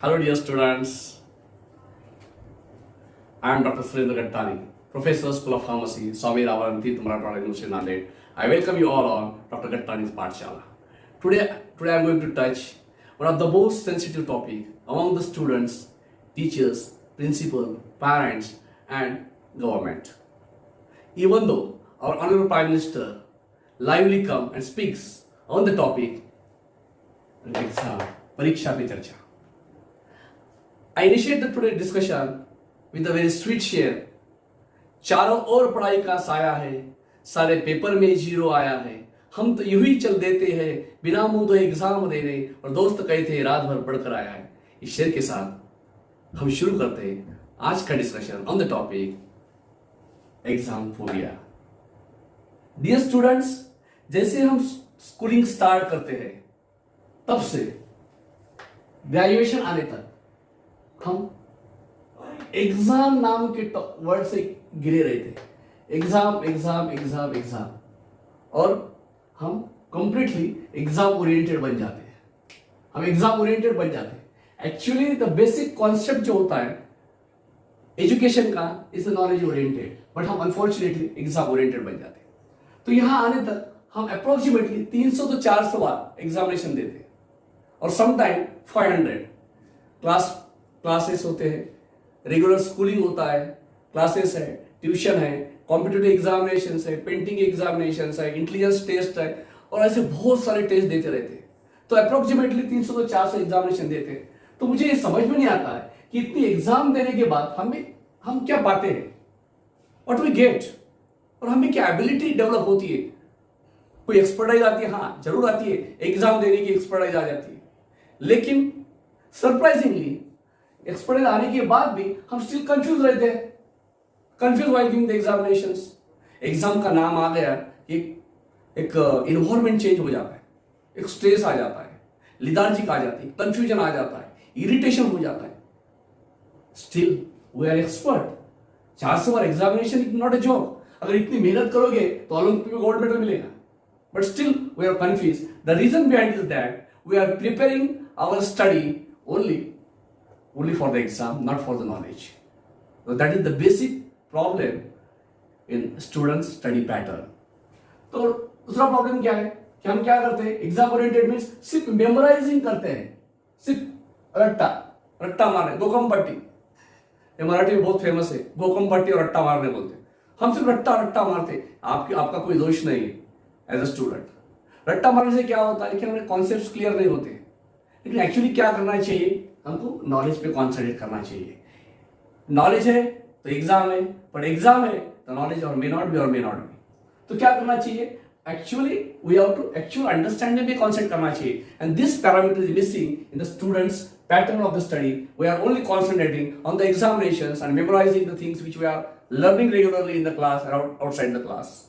Hello, dear students. I am Dr. Surendra Gattani, Professor, School of Pharmacy, Swami Ravaranti, Marathwada University, Nanded. I welcome you all on Dr. Gattani's Pathshala. Today I am going to touch one of the most sensitive topic among the students, teachers, principal, parents, and government. Even though our Honorable Prime Minister lively come and speaks on the topic, exam, Pariksha Pe Charcha. I initiate the today discussion with a very sweet share. चारों ओर पढ़ाई का साया है, सारे paper में zero आया है, हम तो यूं ही चल देते हैं बिना मुंह धोए एग्जाम देने, और दोस्त कहते हैं रात भर पढ़कर आया है। इस शेर के साथ हम शुरू करते हैं आज का discussion on the topic exam phobia. Dear students, जैसे हम स्कूलिंग स्टार्ट करते हैं तब से ग्रेजुएशन आने तक हम एग्जाम नाम के वर्ड से घिरे रहे थे। एग्जाम एग्जाम एग्जाम एग्जाम, और हम कंप्लीटली एग्जाम ओरिएंटेड बन जाते हैं। हम एग्जाम ओरिएंटेड बन जाते हैं। एक्चुअली द बेसिक कॉन्सेप्ट जो होता है एजुकेशन का इज नॉलेज ओरिएंटेड, बट हम अनफॉर्चुनेटली एग्जाम ओरिएंटेड बन जाते हैं। तो यहां आने तक हम अप्रोक्सीमेटली 300 तो 400 बार एग्जामिनेशन देते हैं, और समटाइम 500 क्लासेस होते हैं, रेगुलर स्कूलिंग होता है, क्लासेस है, ट्यूशन है, कॉम्पिटिटिव एग्जामिनेशन है, पेंटिंग एग्जामिनेशन है, इंटेलिजेंस टेस्ट है, और ऐसे बहुत सारे टेस्ट देते रहते हैं। तो अप्रोक्सीमेटली 300 से 400 एग्जामिनेशन देते हैं। तो मुझे ये समझ में नहीं आता है कि इतनी एग्जाम देने के बाद हम क्या पाते हैं, व्हाट वी गेट, और हमें क्या एबिलिटी डेवलप होती है। कोई एक्सपर्टाइज आती है, हाँ जरूर आती है, एग्जाम देने की एक्सपर्टाइज आ जाती है, लेकिन सरप्राइजिंगली एक्सपर्टाइज आने के बाद भी हम स्टिल कंफ्यूज रहते हैं, confuse while giving the examinations. Exam का नाम आ गया, एक इन्वायरमेंट चेंज हो जाता है, एक स्ट्रेस आ जाता है, लिथार्जिक आ जाती है, कंफ्यूजन आ जाता है, इरिटेशन हो जाता है। Still we are expert. 400 बार examination is not a job. अगर इतनी मेहनत करोगे तो ओलंपिक में गोल्ड मेडल मिलेगा, but still we are confuse. The reason behind is that we are preparing our study only for the exam, not for the knowledge. So that is the basic problem in students study pattern. तो दूसरा problem क्या है कि हम क्या करते हैं, exam oriented means सिर्फ मेमोराइजिंग करते हैं, सिर्फ रट्टा मारने, गोकम पट्टी। ये मराठी में बहुत फेमस है, गोकम पट्टी और रट्टा मारने बोलते हैं। हम सिर्फ रट्टा मारते। आपका कोई दोष नहीं है एज अ स्टूडेंट। रट्टा मारने से क्या होता है कि हमारे कॉन्सेप्ट्स क्लियर नहीं होते, लेकिन एक्चुअली क्या करना चाहिए, हमको नॉलेज पे कॉन्सेंट्रेट करना चाहिए। नॉलेज है तो एग्जाम है, पर एग्जाम है तो नॉलेज और मे नॉट बी। तो क्या करना चाहिए, actually we have to actual understanding पे कॉन्सेंट्रेट करना चाहिए, and this parameter is missing in the students pattern of the study. We are only concentrating on the examinations and memorising the things which we are learning regularly in the class और outside the class.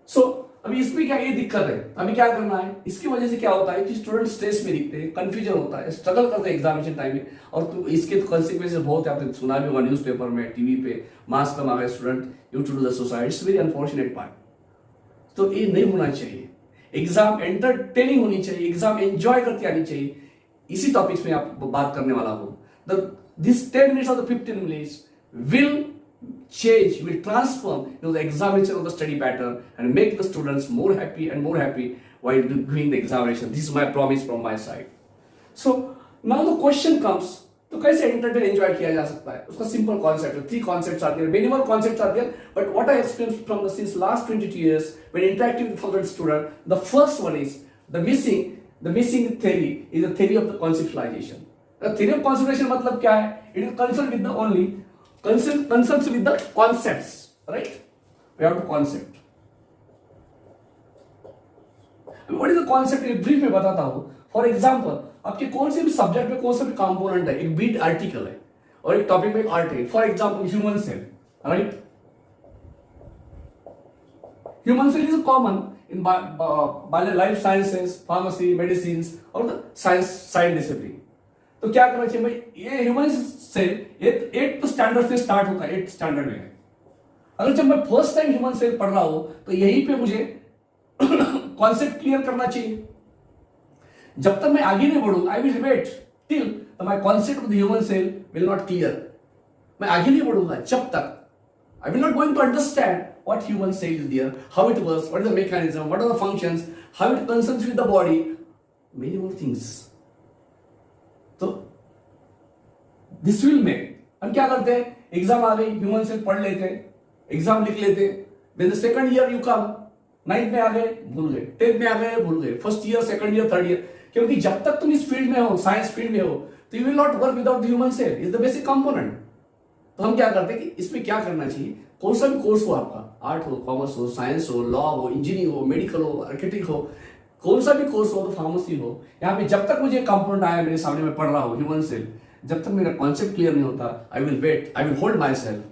So अभी इसमें क्या ये दिक्कत है, अभी क्या करना है, इसकी वजह से क्या होता है कि स्टूडेंट स्ट्रेस में दिखते हैं, कंफ्यूजन होता है, स्ट्रगल करते हैं एग्जामिनेशन टाइम में, और तो इसके कॉन्सिक्वेंसेस बहुत है। आपने सुना भी होगा न्यूज़पेपर में, टीवी पे, मार्क्स कम आ गए, student due to the suicide. It's very unfortunate part. तो ये नहीं होना चाहिए। एग्जाम एंटरटेनिंग होनी चाहिए, एग्जाम एंजॉय करते आनी चाहिए। इसी टॉपिक्स में आप बात करने वाला हूं। This 10 minutes or the 15 minutes will transform the examination of the study pattern and make the students more happy while doing the examination. This is my promise from my side. So now the question comes, तो कैसे entertain enjoy किया जा सकता है, उसका simple concept है। 3 concepts आते हैं, मिनिमल कॉन्सेप्ट्स आते हैं, but what I experience from the sins last 22 years when interacting with 100 students, the first one is the missing theory is the theory of the conceptualization. The theory of conceptualization मतलब क्या है, it is concerned with the only concerns with the concepts, right? We have to concept. What is the concept? एक brief में बताता हूं। For example, आपके कौन से भी सब्जेक्ट में कौन सा भी कंपोनेंट है, एक बीट आर्टिकल है और एक टॉपिक में आर्ट है। For example human cell, right? Human cell is common in life sciences, pharmacy, medicine और द साइंस डिसिप्लिन। तो क्या करना चाहिए भाई, ये ह्यूमन सेल 8th स्टैंडर्ड से स्टार्ट होता है, 8th स्टैंडर्ड में। अगर जब मैं फर्स्ट टाइम ह्यूमन सेल पढ़ रहा हूं तो यहीं पे मुझे कॉन्सेप्ट क्लियर करना चाहिए। जब तक मैं आगे नहीं बढ़ूंगा, I will wait till to my concept of the human cell will not clear. मैं आगे नहीं बढ़ूंगा जब तक I will not going to understand what human cell is there, how it works, what is the mechanism, what are the functions, how it concerns with the body, many more things. तो this will make. हम क्या करते हैं, exam आ गई, human cell पढ़ लेते हैं, exam लिख लेते हैं, then the second year you come, 9th में आ गए भूल गए, 10th में आ गए भूल गए, first year, second year, third year, क्योंकि जब तक तुम इस फील्ड में हो, साइंस फील्ड में हो, तो you will not work without the human cell. Is the basic component. तो हम क्या करते हैं कि इसमें क्या करना चाहिए, कौन सा भी कोर्स हो आपका, आर्ट हो, कॉमर्स हो, साइंस हो, लॉ हो, इंजीनियरिंग हो, मेडिकल हो, आर्किटेक्ट हो, कौन सा भी कोर्स हो, तो फार्मेसी हो, यहाँ पे जब तक मुझे कंपोनेंट आया मेरे सामने में पढ़ रहा हूँ ह्यूमन सेल, जब तक मेरा कॉन्सेप्ट क्लियर नहीं होता, I will wait, I will hold myself,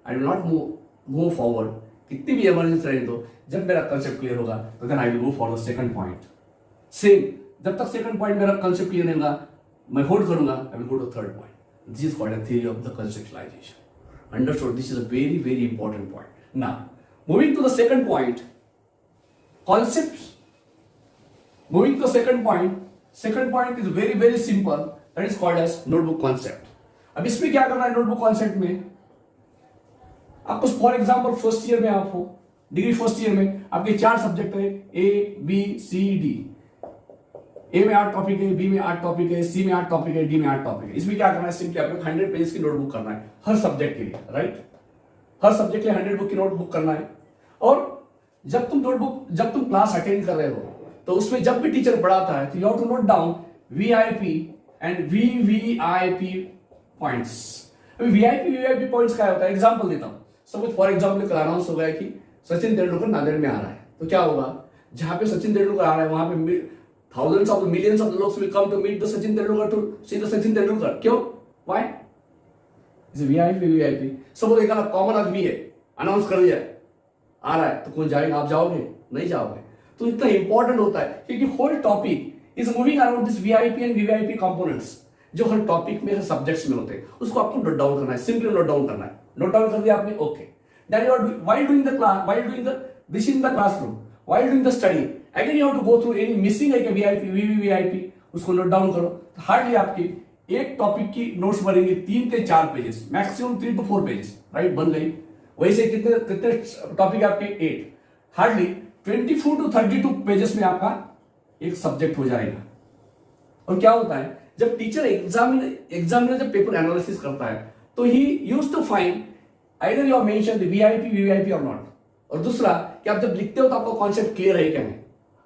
I will not move forward. कितनी भी इमरजेंसी रहे तो जब मेरा कॉन्सेप्ट क्लियर होगा तो then I will go for the second point. Same, जब तक सेकंड पॉइंट मेरा कॉन्सेप्ट क्लियर नहीं होगा, मैं होल्ड करूंगा, I will go to third point. This is called a theory of the conceptualization. Understood? This is a very, very important point. Now, moving to the second point, concepts. Moving to the second point. Second point is very, very simple. That is called as notebook concept. अब इसमें क्या करना है notebook concept में, आपको for example first year में आप हो, डिग्री फर्स्ट ईयर में आपके 4 सब्जेक्ट है, ए बी सी डी. ए में 8 टॉपिक है, बी में 8 टॉपिक है, सी में 8 टॉपिक है, डी में 8 टॉपिक है. इसमें क्या करना है, सिंपली आपको 100 पेज की नोटबुक करना है हर सब्जेक्ट के लिए, राइट. हर सब्जेक्ट के लिए 100 बुक की नोटबुक करना है. और जब तुम क्लास अटेंड कर रहे हो तो उसमें जब भी टीचर पढ़ाता है तो you have to note down VIP and VVIP points. अभी वीआईपी पॉइंट्स क्या होता है, एग्जांपल देता हूं. सपोज फॉर एग्जांपल कल अनाउंस हो गया कि सचिन तेंदुलकर नांदेड़ में आ रहा है, तो क्या होगा, जहां पे सचिन तेंदुलकर आ रहा है वहां पे thousands of millions of लोग will come to meet the Sachin Tendulkar, to see the Sachin Tendulkar. क्यों? Why? It's VIP. सब एक कॉमन आदमी है, अनाउंस कर दिया आ रहा है, तो कौन जाएगा, आप जाओगे नहीं जाओगे. तो इतना इंपॉर्टेंट होता है क्योंकि whole topic is moving around this VIP and VVIP components, जो हर टॉपिक में, हर सब्जेक्ट्स में होते हैं. उसको आपको नोट डाउन करना है, सिंपली नोट डाउन करना है. नोट डाउन कर दिया आपने, okay. Then you are while doing the class, while doing the this in the classroom, while doing the study again you have to go through any missing है कि VIP VVVIP, उसको note down करो. तो hardly आपकी एक topic की notes बनेंगे 3 से 4 pages, maximum 3 to 4 pages, right, बन गई. वैसे कितने टॉपिक आपके 8, हार्डली 24 to 32 पेजेस में आपका एक सब्जेक्ट हो जाएगा. और क्या होता है, जब टीचर एग्जामिनर जब पेपर एनालिसिस करता है तो he used to find either you have mention the VIP VVIP और नॉट. और दूसरा कि आप जब लिखते हो तो आपको कॉन्सेप्ट क्लियर है क्या नहीं,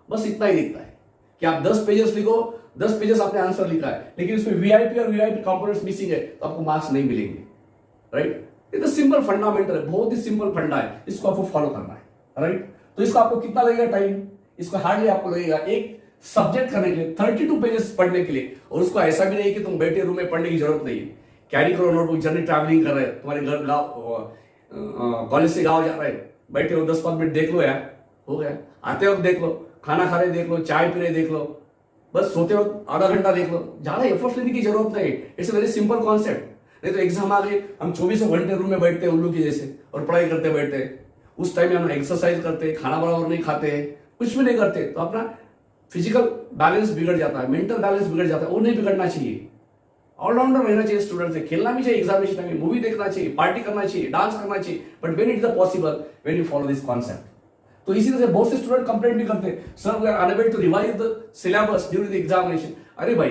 बस इतना ही दिखता है कि आप 10 पेजेस लिखो, 10 पेजेस आपने आंसर लिखा है, लेकिन इसमें वीआईपी और वीआईपी कंपोनेंट्स मिसिंग है तो आपको मार्क्स नहीं मिलेंगे, राइट. ये तो सिंपल फंडामेंटल है, बहुत ही सिंपल फंडा है, इसको आपको फॉलो करना है, राइट. तो इसको आपको कितना लगेगा टाइम, इसको हार्डली आपको लगेगा एक सब्जेक्ट करने के लिए 32 पेजेस पढ़ने के लिए. और उसको ऐसा भी नहीं कि तुम बैठे रूम में पढ़ने की जरूरत नहीं है, कैरी करो नोटबुक, जर्नी ट्रैवलिंग कर रहे हैं, तुम्हारे घर गाँव कॉलेज से गाँव जा रहे हैं, बैठे हो 10-5 मिनट देख लो यार, हो गया. आते वक्त देख लो, खाना खा रहे देख लो, चाय पी रहे देख लो, बस सोते वक्त आधा घंटा देख लो. ज्यादा एफर्ट्स लेने की जरूरत नहीं. It's a very simple concept. नहीं तो एग्जाम आ गए, हम 24 घंटे रूम में बैठते हैं उल्लू की जैसे और पढ़ाई करते बैठते हैं. उस टाइम में हम एक्सरसाइज करते हैं, खाना बराबर नहीं खाते हैं, कुछ भी नहीं करते, तो अपना फिजिकल बैलेंस बिगड़ जाता है, मेंटल बैलेंस बिगड़ जाता है. वो नहीं बिगड़ना चाहिए. ऑलराउंडर रहना चाहिए स्टूडेंट से, खेलना भी चाहिए एग्जामिनेशन टाइम में, मूवी देखना चाहिए, पार्टी करना चाहिए, डांस करना चाहिए, but when it is possible, when you follow this concept. तो इसी तरह से बहुत से स्टूडेंट कंप्लेंट भी करते हैं, sir we are unable to revise the syllabus during the examination. अरे भाई,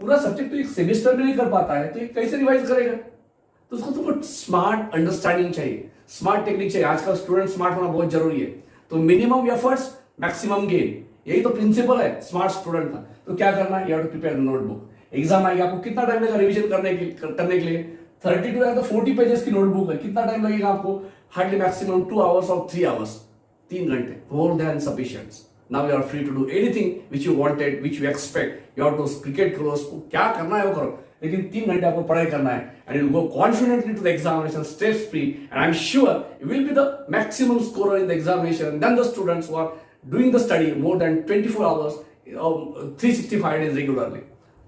पूरा सब्जेक्ट तो एक सेमेस्टर में नहीं कर पाता है तो ये कैसे रिवाइज करेगा. तो उसको तुमको स्मार्ट अंडरस्टैंडिंग चाहिए, स्मार्ट टेक्निक चाहिए. आजकल स्टूडेंट स्मार्ट होना बहुत जरूरी है. तो मिनिमम एफर्ट्स मैक्सिमम गेन, यही तो प्रिंसिपल है स्मार्ट स्टूडेंट का. तो क्या करना है, you have to prepare the notebook. Exam आएगा, आपको कितना टाइम लगेगा रिवीजन करने के लिए, 32 या तो 40 पेजेस की नोटबुक है, कितना टाइम लगेगा आपको, हार्डली मैक्सिमम 2 hours और 3 hours, 3 घंटे, more than sufficient. Now you are free to do anything which you wanted, which you expect. You have to cricket करो, उसको क्या करना है वो करो, लेकिन 3 घंटे आपको पढ़ाई करना है. And you go confidently to the examination, stress free, and I am sure you will be the maximum scorer in the examination then the students who are doing the study more than 24 hours 365 days regularly,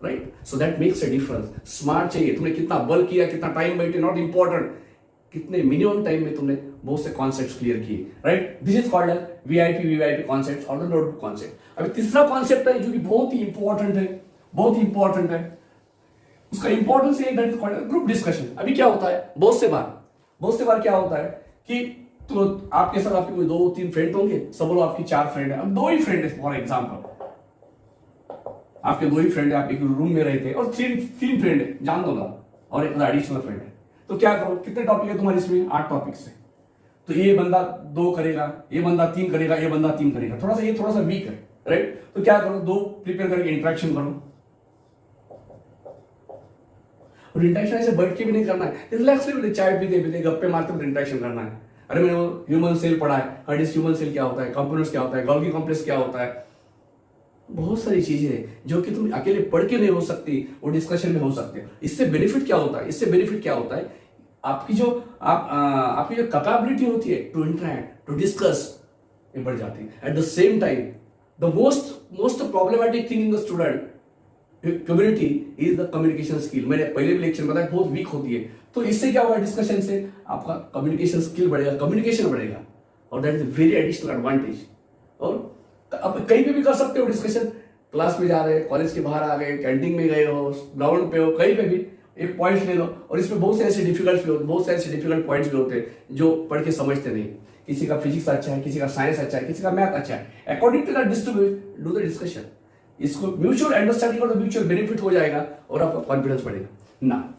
right. So that makes a difference. Smart चाहिए, तुमने कितना बल किया, कितना time बैठे, not important, कितने minimum time में तुमने बहुत से कॉन्सेप्ट्स क्लियर किए, right. This is called as VIP VVIP concepts और द नोटबुक कॉन्सेप्ट. अभी तीसरा कॉन्सेप्ट है जो कि बहुत ही इंपॉर्टेंट है, बहुत ही इंपॉर्टेंट है. उसका इसका इंपॉर्टेंस ये that is called group discussion. अभी क्या होता है बहुत से बार क्या होता है कि तो आपके साथ आपके कोई 2-3 फ्रेंड होंगे, सब लोग आपकी 4 फ्रेंड है, अब 2 ही फ्रेंड है फॉर एग्जांपल, आपके 2 ही फ्रेंड है, आप एक रूम में रहते हैं और 3 फ्रेंड है जान दो ना, और एक एडिशनल फ्रेंड है, तो क्या करो, कितने टॉपिक है तुम्हारे इसमें, 8 टॉपिक्स है, तो ये बंदा 2 करेगा, ये बंदा 3 करेगा, ये बंदा 3 करेगा, थोड़ा सा वीक है, राइट, तो क्या करो 2 प्रिपेयर करके इंटरेक्शन करो, और इंटरेक्शन ऐसे बैठ के भी नहीं करना है, रिलैक्स चाय पीते गप्पे मारते हुए इंटरेक्शन करना है। अरे मैंने वो ह्यूमन सेल पढ़ा है, ह्यूमन सेल क्या होता है, कंपोनेंट्स क्या होता है, गोल्गी कॉम्प्लेक्स क्या होता है, बहुत सारी चीजें हैं जो कि तुम अकेले पढ़ के नहीं हो सकती, वो डिस्कशन में हो सकते हैं। इससे बेनिफिट क्या होता है, आपकी जो कैपेबिलिटी होती है टू इंटरैक्ट, टू डिस्कस, ये बढ़ जाती है। At the same time the most problematic thing in the student community is the communication skill. मैंने पहले भी लेक्चर बताया बहुत वीक होती है, तो इससे क्या होगा, डिस्कशन से आपका कम्युनिकेशन स्किल बढ़ेगा, कम्युनिकेशन बढ़ेगा, और that is very additional advantage. और अब कहीं पे भी कर सकते हो डिस्कशन, क्लास में जा रहे हैं, कॉलेज के बाहर आ गए, कैंटीन में गए हो, ग्राउंड पे हो, कहीं पे भी एक पॉइंट ले लो, और इसमें बहुत से ऐसे डिफिकल्ट पॉइंट्स भी होते हैं जो पढ़ के समझते नहीं। किसी का फिजिक्स अच्छा है, किसी का साइंस अच्छा है, किसी का मैथ अच्छा है, according to that do the discussion. इसको म्यूचुअल अंडरस्टैंडिंग और म्यूचुअल बेनिफिट हो जाएगा और आपका कॉन्फिडेंस बढ़ेगा ना।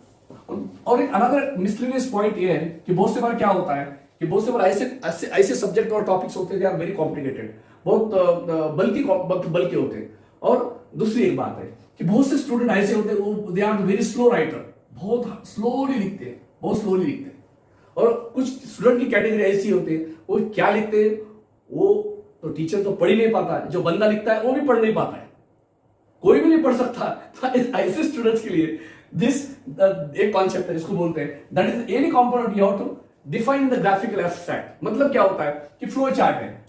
और एक अनदर मिसलिनियस पॉइंट ये है कि बहुत से बार क्या होता है कि बहुत से बार ऐसे सब्जेक्ट और टॉपिक्स होते हैं, दे आर वेरी कॉम्प्लिकेटेड, बहुत बल्कि होते हैं। और दूसरी एक बात है कि बहुत से स्टूडेंट ऐसे होते हैं, they are very slow writer, बहुत स्लोली लिखते हैं, और कुछ स्टूडेंट की कैटेगरी ऐसी होती है, वो क्या लिखते हैं, वो तो टीचर तो पढ़ ही नहीं पाता, जो बंदा लिखता है वो भी पढ़ नहीं पाता है, कोई भी नहीं पढ़ सकता। तो ऐसे स्टूडेंट्स के लिए एक कॉन्सेप्ट है जिसको बोलते हैं that is any component you have to define the graphical abstract. मतलब क्या होता है कि फ्लो चार्ट है,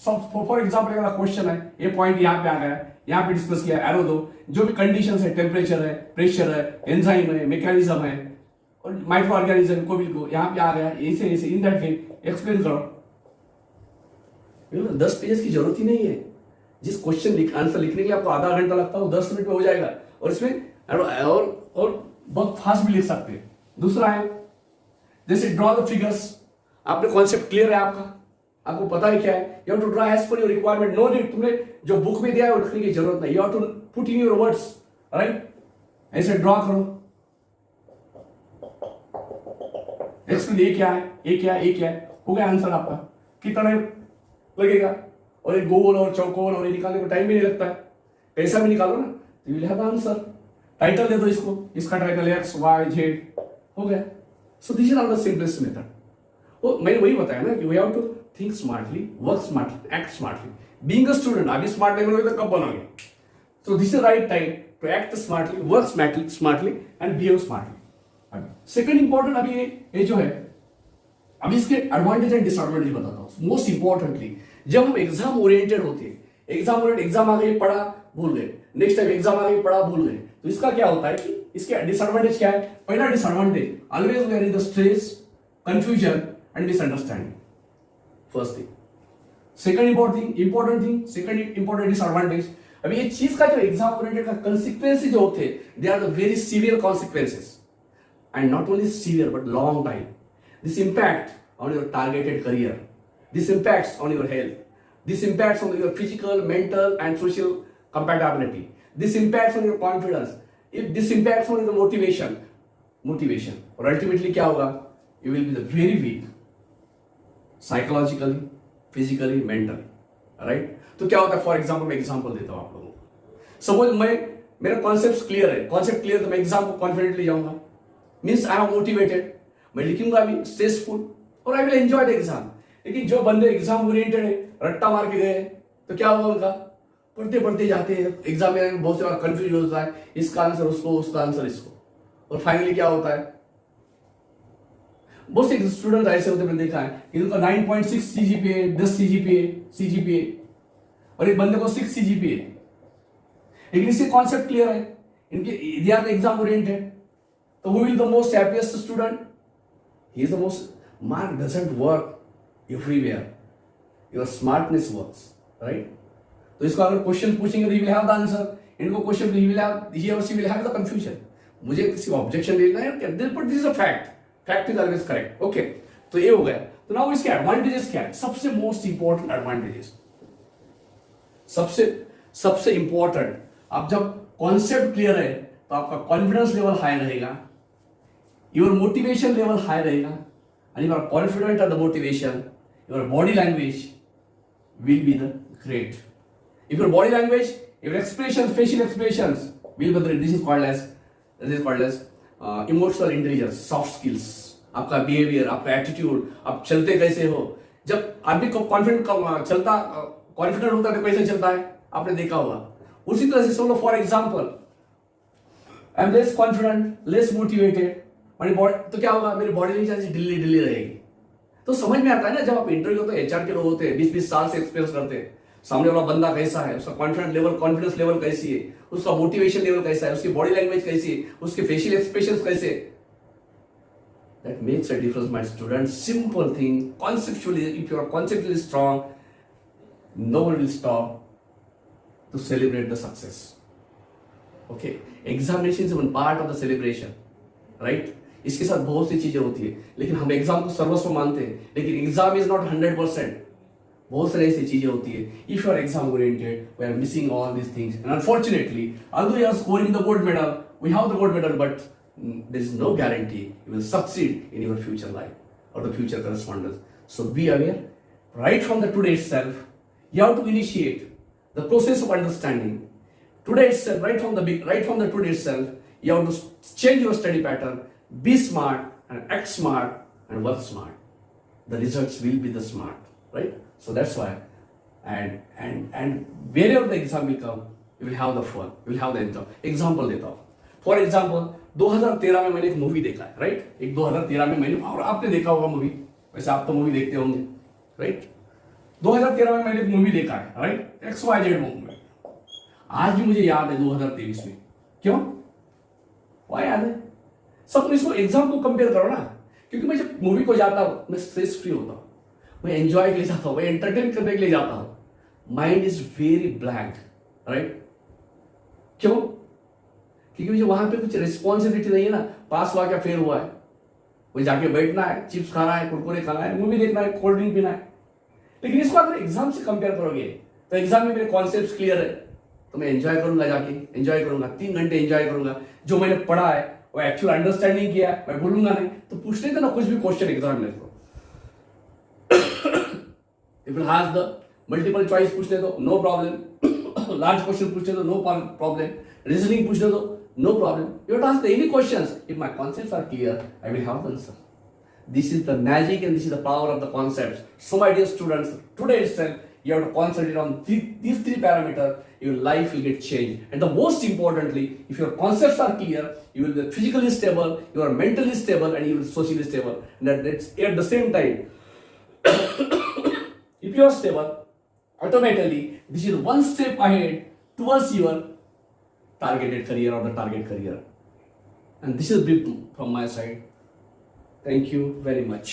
फॉर एग्जांपल अगर क्वेश्चन है, ये पॉइंट यहाँ पे आ गया, यहाँ पे डिस्कस किया, एरो दो, जो भी कंडीशंस है, टेम्परेचर है, प्रेशर है, एंजाइम है, मैकेनिज्म है, और माइक्रो ऑर्गेनिज्म को भी यहाँ पे आ गया, ऐसे इन दैट वे एक्सप्लेन करो। 10 पेजेस की जरूरत ही नहीं है, जिस क्वेश्चन आंसर लिखने के लिए आपको आधा घंटा लगता है वो 10 मिनट में हो जाएगा, और इसमें और बहुत फास्ट भी लिख सकते हैं। दूसरा है जैसे ड्रॉ द फिगर्स, आपने कॉन्सेप्ट क्लियर है, आपको पता है क्या है, you have to draw as per your requirement, no need, तुमने जो बुक में दिया है वो लिखने की जरूरत नहीं, you have to put in your words, right, ऐसे ड्रॉ करो, एक्सप्लेन ये क्या है, हो गया आंसर आपका। कितना टाइम लगेगा, और एक गोल और चौकोर और ये निकालने को टाइम भी नहीं लगता है, कैसा भी निकालो ना, you will have the answer. Title दे दो इसको, इसका टाइटल एक्स वाई जेड, हो गया। So this is are the simplest method. वो मैंने वही बताया ना कि we have to think smartly, work smartly, act smartly. Being a student, अभी स्मार्ट नहीं बनोगे तो कब बनोगे? So this is right time to act smartly, work smartly and behave smartly. Second important अभी ये जो है, अभी इसके एडवांटेज एंड डिसएडवांटेज बताता हूँ। मोस्ट इंपॉर्टेंटली जब हम एग्जाम ओरिएंटेड होते हैं, एग्जाम आ गई पढ़ा भूल गए, नेक्स्ट टाइम एग्जाम आ गई पढ़ा भूल गए, तो इसका क्या होता है कि इसके डिसएडवांटेज क्या है? पहला disadvantage, always we are in the stress, confusion and misunderstanding, first thing. Second important disadvantage, अभी ये चीज का जो एग्जाम ओरिएंटेड का कॉन्सिक्वेंसेस जो होते हैं, they are the very severe consequences, and not only severe but long time. This impact on your targeted career. This impacts on your health. This impacts on your physical, mental, and social compatibility. This impacts on your confidence. If this impacts on your motivation, और ultimately क्या होगा? You will be the very weak, psychologically, physically, mentally, right? तो क्या होता है? For example, मैं example देता हूँ आप लोगों को। Suppose मेरा concept clear है, तो मैं exam को confidently जाऊँगा. Means I am motivated. मैं लिखूंगा भी स्ट्रेसफुल और I will enjoy the exam. लेकिन जो बंदे एग्जाम ओरिएंटेड है, रट्टा मार के गए, तो क्या होगा उनका? पढ़ते जाते हैं, एग्जाम में बहुत से बार कंफ्यूज होता है, इसका आंसर उसको, उसका आंसर इसको, और फाइनली क्या होता है? बहुत से स्टूडेंट ऐसे होते मैंने देखा है कि उनका 9.6 सीजीपीए, 10 सीजीपीए, और एक बंदे को 6 सीजीपीए। लेकिन इसके कॉन्सेप्ट क्लियर है, इनके दे आर एग्जाम ओरिएंटेड, तो who will the most happiest student? He is the most. Mark doesn't work everywhere. Your smartness works, right? तो इसको अगर क्वेश्चन पूछेंगे तो he will have the answer. इनको question he or she will have the confusion. मुझे किसी objection लेना है, but this is a fact, fact is always correct. Okay, तो ये हो गया। तो नाउ इसके एडवांटेजेस क्या है? सबसे मोस्ट इंपॉर्टेंट एडवांटेजेस, सबसे इंपॉर्टेंट, आप जब कॉन्सेप्ट क्लियर है तो आपका कॉन्फिडेंस लेवल हाई रहेगा, योर मोटिवेशन लेवल हाई रहेगा, and you are confident of the motivation, your body language will be the great. If your body language, your expressions, facial expressions will be the, this is called as emotional intelligence, soft skills. आपका behaviour, आपका attitude, आप चलते कैसे हो। जब आदमी को confident चलता, कॉन्फिडेंट होता है तो कैसे चलता है, आपने देखा होगा। उसी तरह से solo for example, I am less confident, less motivated, मेरी बॉडी, तो क्या होगा, मेरी बॉडी लैंग्वेज ढिल्ली रहेगी। तो समझ में आता है ना, जब आप इंटरव्यू होते हैं, एचआर के लोग होते हैं, 20-20 साल से एक्सपीरियंस करते हैं, सामने वाला बंदा कैसा है, उसका कॉन्फिडेंस लेवल कैसी है, उसका मोटिवेशन लेवल कैसा है, उसकी बॉडी लैंग्वेज कैसी है, उसके फेशियल एक्सप्रेशंस कैसे। That makes a difference my student. Simple thing, conceptually, if you are conceptually strong, no one will stop to celebrate the success. Okay, examination is one part of the celebration, right. इसके साथ बहुत सी चीजें होती है, लेकिन हम exam को सर्वस्व मानते हैं, लेकिन एग्जाम इज नॉट 100%। बहुत सारी ऐसी चीजें होती है। If you are exam oriented, we are missing all these things, and unfortunately although you are scoring the gold medal, we have the gold medal, but there is no guarantee you will succeed in your future life or the future correspondence. So be aware, right from the today itself, you have to initiate the process of understanding. Today itself, right from the today itself, you have to change your study pattern. Be smart and act smart and work smart. The results will be the smart, right? So that's why, and wherever the exam will come, you will have the fun, you will have the enjoy. Example देता हूँ। For example, 2013 में मैंने एक movie देखा है, right? एक 2013 में मैंने, और आपने देखा होगा मूवी, वैसे आप तो मूवी देखते होंगे, right? 2013 में मैंने एक मूवी देखा है, right? XYZ movie. आज भी मुझे याद है 2023 में। क्यों? वह याद है? सब तुम इसको एग्जाम को कंपेयर करो ना, क्योंकि मैं जब मूवी को जाता हूँ, मैं स्ट्रेस फ्री होता हूँ, मैं एंजॉय के लिए जाता हूँ, मैं एंटरटेन करने के लिए जाता हूँ। Mind is very blank, right. क्यों? क्योंकि मुझे वहां पे कुछ रिस्पॉन्सिबिलिटी नहीं है ना, पास हुआ क्या फेल हुआ है, मुझे जाके बैठना है, चिप्स खाना है, कुरकुरे खाना है, मूवी देखना है, कोल्ड ड्रिंक पीना है। लेकिन इसको अगर एग्जाम से कंपेयर करोगे तो एग्जाम में मेरे कॉन्सेप्ट क्लियर है, तो मैं एंजॉय करूंगा, जाके एंजॉय करूंगा, 3 घंटे एंजॉय करूंगा। जो मैंने पढ़ा है वो एक्चुअल अंडरस्टैंडिंग किया, मैं भूलूंगा नहीं। तो पूछने का ना कुछ भी क्वेश्चन एग्जामिनर को, if it has the multiple choice पूछने दो, नो प्रॉब्लम। लार्ज क्वेश्चन पूछने दो, नो प्रॉब्लम। रीजनिंग पूछने दो, no problem. You have to ask any questions. If my concepts are clear, I will have the answer. This is the magic and this is the power of the concepts. So my dear students, today itself, you have to concentrate on these 3 parameters. Your life will get changed. And the most importantly, if your concepts are clear, you will be physically stable, you are mentally stable, and you will be socially stable. And that's at the same time, if you are stable, automatically, this is one step ahead towards your targeted career or the target career. And this is brief from my side. Thank you very much.